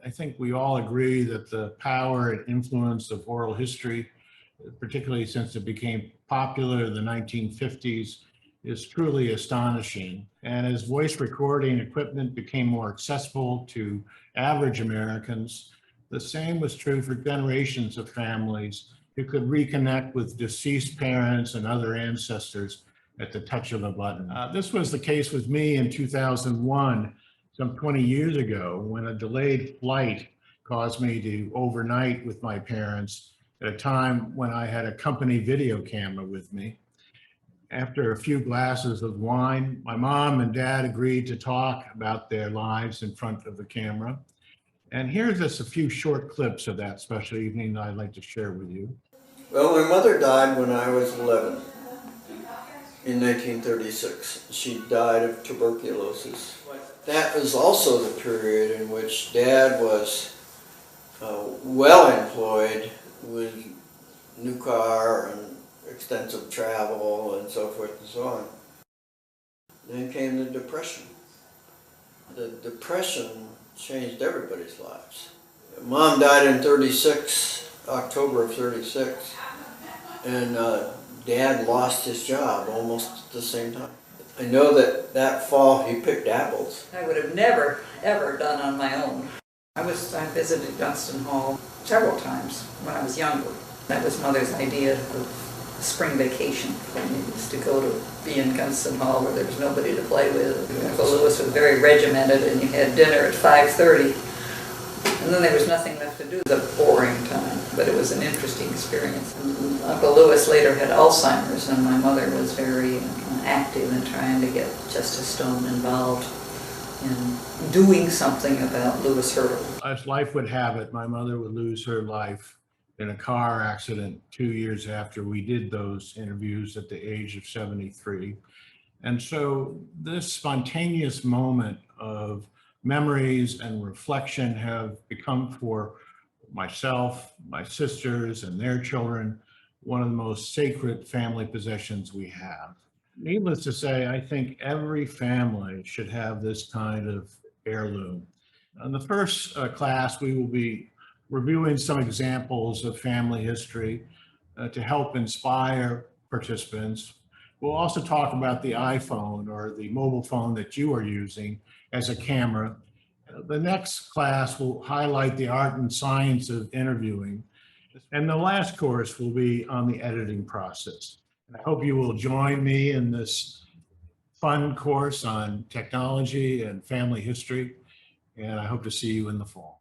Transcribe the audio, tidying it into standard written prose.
I think we all agree that the power and influence of oral history, particularly since it became popular in the 1950s, is truly astonishing. And as voice recording equipment became more accessible to average Americans, the same was true for generations of families who could reconnect with deceased parents and other ancestors at the touch of a button. This was the case with me in 2001, some 20 years ago, when a delayed flight caused me to overnight with my parents at a time when I had a company video camera with me. After a few glasses of wine, my mom and dad agreed to talk about their lives in front of the camera. And here's just a few short clips of that special evening that I'd like to share with you. Well, my mother died when I was 11 in 1936. She died of tuberculosis. That was also the period in which Dad was well employed with new car and extensive travel and so forth and so on. Then came the Depression. The Depression changed everybody's lives. Mom died in 36, October of 36, and Dad lost his job almost at the same time. I know that fall he picked apples. I would have never, ever done on my own. I visited Dunstan Hall several times when I was younger. That was Mother's idea of spring vacation for me, was to go to be in Dunstan Hall where there was nobody to play with. Uncle Lewis was very regimented, and you had dinner at 5:30, and then there was nothing left to do. It was a boring time, but it was an interesting experience. And Uncle Lewis later had Alzheimer's, and my mother was very active in trying to get Justice Stone involved in doing something about Lewis Hurdle. As life would have it, my mother would lose her life in a car accident 2 years after we did those interviews at the age of 73. And so this spontaneous moment of memories and reflection have become, for myself, my sisters, and their children, one of the most sacred family possessions we have. Needless to say, I think every family should have this kind of heirloom. In the first class, we will be reviewing some examples of family history to help inspire participants. We'll also talk about the iPhone or the mobile phone that you are using as a camera. The next class will highlight the art and science of interviewing. And the last course will be on the editing process. I hope you will join me in this fun course on technology and family history, and I hope to see you in the fall.